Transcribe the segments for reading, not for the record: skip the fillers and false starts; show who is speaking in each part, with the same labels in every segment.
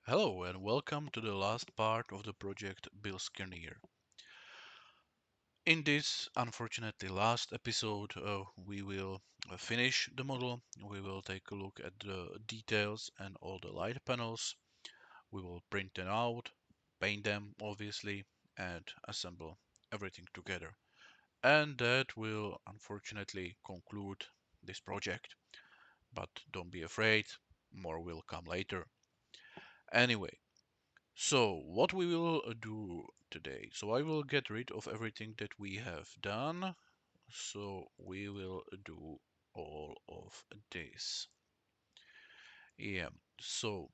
Speaker 1: Hello and welcome to the last part of the project Bilskirnir. In this unfortunately last episode, we will finish the model. We will take a look at the details and all the light panels. We will print them out, paint them obviously, and assemble everything together. And that will unfortunately conclude this project. But don't be afraid, more will come later. Anyway, so, what we will do today? So, I will get rid of everything that we have done. So, we will do all of this. Yeah, so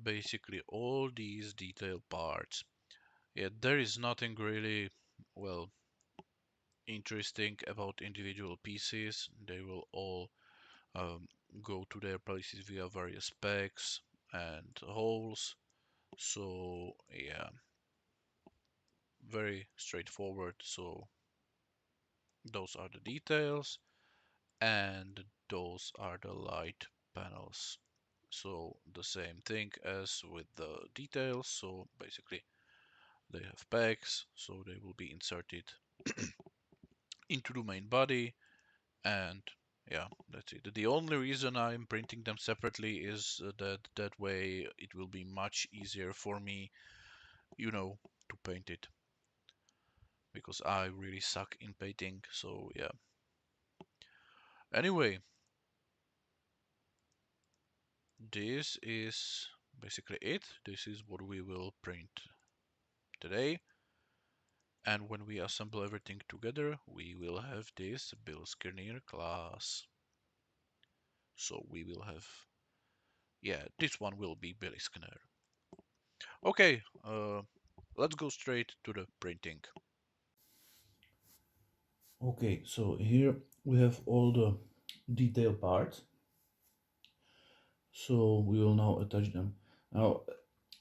Speaker 1: basically, all these detail parts. Yeah, there is nothing really, well, interesting about individual pieces. They will all um, go to their places via various specs and holes. So, yeah, very straightforward. So, those are the details, and those are the light panels. So the same thing as with the details. So basically they have pegs, so they will be inserted into the main body, and yeah, that's it. The only reason I'm printing them separately is that way it will be much easier for me, to paint it, because I really suck in painting. So yeah. Anyway, this is basically it. This is what we will print today. And when we assemble everything together, we will have this Bilskirnir class. So we will have, yeah, this one will be Bilskirnir. Okay, let's go straight to the printing.
Speaker 2: Okay, so here we have all the detail parts. So we will now attach them. Now,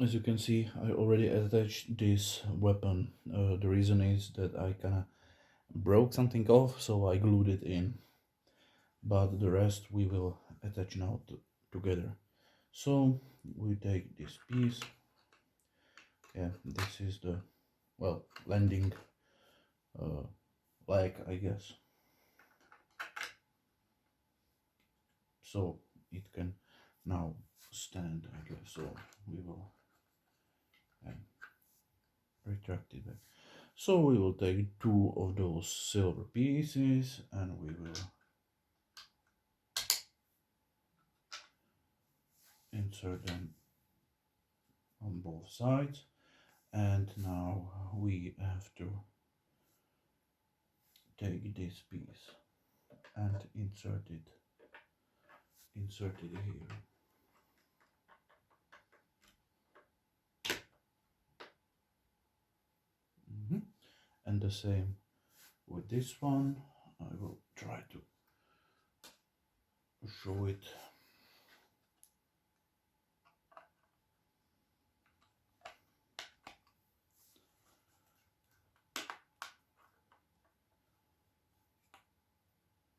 Speaker 2: as you can see, I already attached this weapon. The reason is that I kinda broke something off, so I glued it in. But the rest we will attach now together. So we take this piece. Yeah, this is the, well, landing uh, leg, I guess. So it can now stand, I guess. So we will retract it back. So we will take two of those silver pieces and we will insert them on both sides. And now we have to take this piece and insert it here. Mhm. And the same with this one. I will try to show it.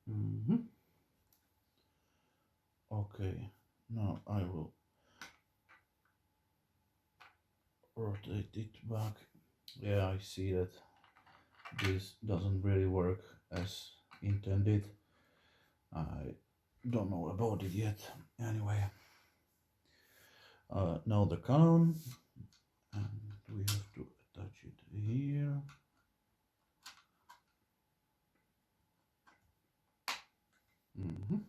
Speaker 2: Mhm. Okay, now I will rotate it back. Yeah, I see that this doesn't really work as intended. I don't know about it yet. Anyway, now the cannon, and we have to attach it here. Mhm.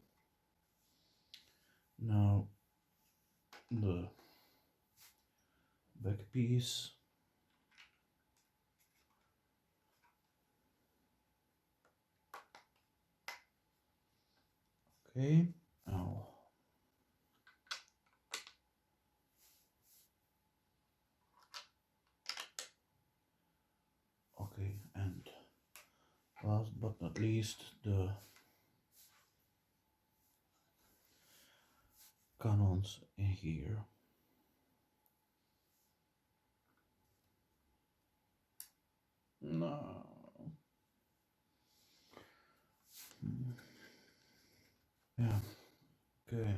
Speaker 2: Now the back piece. Okay. Now, okay, and last but not least, the cannons in here. No. Yeah. Okay.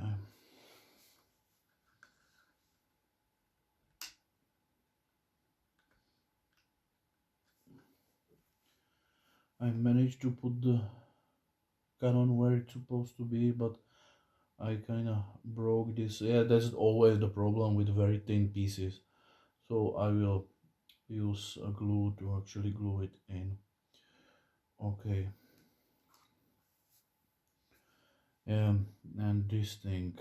Speaker 2: I managed to put the cannon where it's supposed to be, but I kind of broke this. Yeah, that's always the problem with very thin pieces. So I will use a glue to actually glue it in. Okay. And this thing,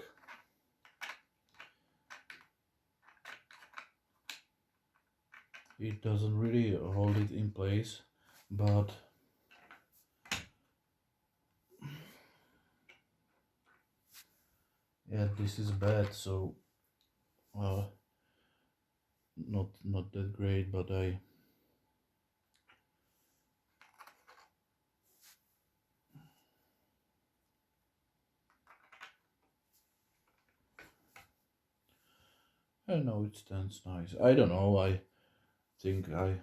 Speaker 2: it doesn't really hold it in place, but yeah, this is bad. So uh, not that great, but I know it stands nice. I don't know. I think I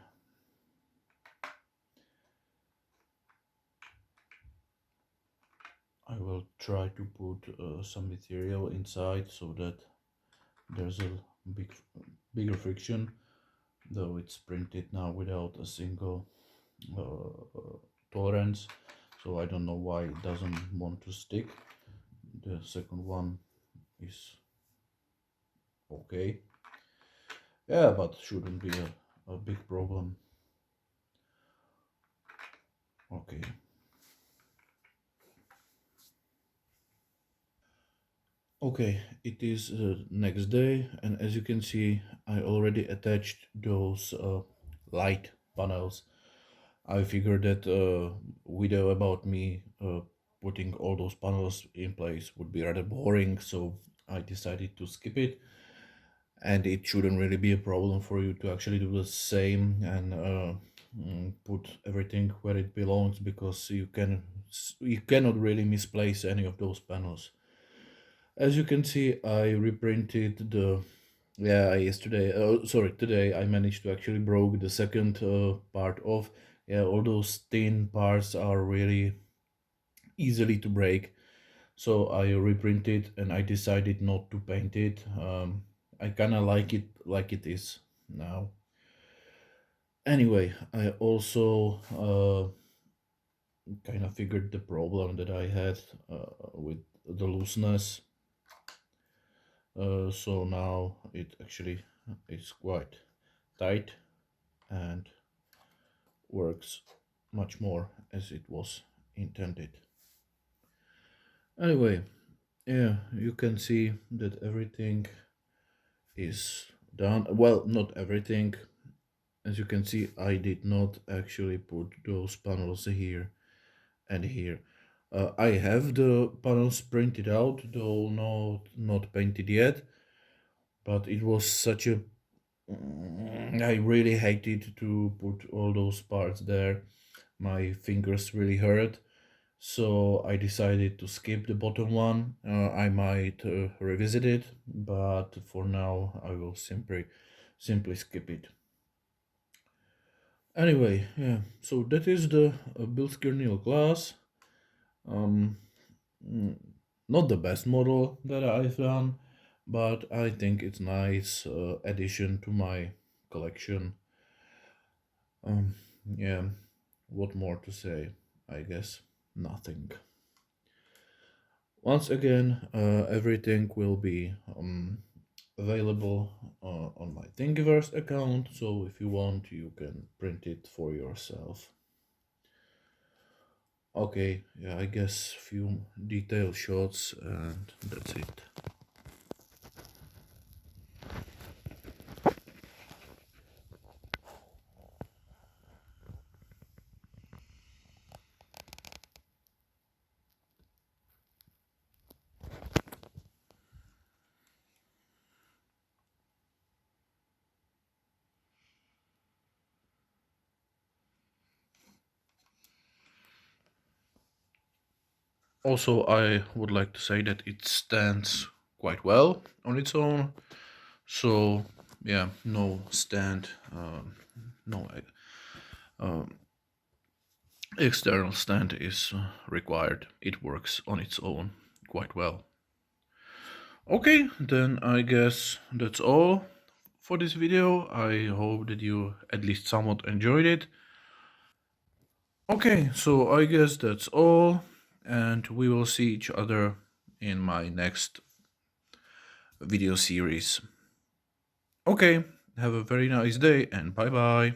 Speaker 2: will try to put some material inside so that there's a big bigger friction. Though it's printed now without a single tolerance, so I don't know why it doesn't want to stick. The second one is okay. Yeah, but shouldn't be a big problem. Okay. Okay, it is next day, and as you can see, I already attached those light panels. I figured that video about me putting all those panels in place would be rather boring, so I decided to skip it. And it shouldn't really be a problem for you to actually do the same and put everything where it belongs, because you cannot really misplace any of those panels. As you can see, I reprinted the yeah yesterday sorry today I managed to actually broke the second part off. Yeah, all those thin parts are really easily to break, so I reprinted and I decided not to paint it. I kind of like it is now. Anyway, I also kind of figured the problem that I had with the looseness. So now it actually is quite tight and works much more as it was intended. Anyway, yeah, you can see that everything is done. Well, not everything. As you can see, I did not actually put those panels here and here. I have the panels printed out, though not painted yet. But it was such a I really hated to put all those parts there. My fingers really hurt, so I decided to skip the bottom one. I might revisit it, but for now I will simply skip it. Anyway, yeah. So that is the Bilskirnir class. Um, mm, Not the best model that I've done, but I think it's nice addition to my collection. Um, yeah. What more to say? I guess nothing. Once again, everything will be available on my Thingiverse account, so if you want, you can print it for yourself. Okay, yeah, I guess few detail shots and that's it. Also, I would like to say that it stands quite well on its own. So, yeah, no stand, no external stand is required. It works on its own quite well. Okay, then I guess that's all for this video. I hope that you at least somewhat enjoyed it. Okay, so I guess that's all, and we will see each other in my next video series. Okay, have a very nice day and bye bye.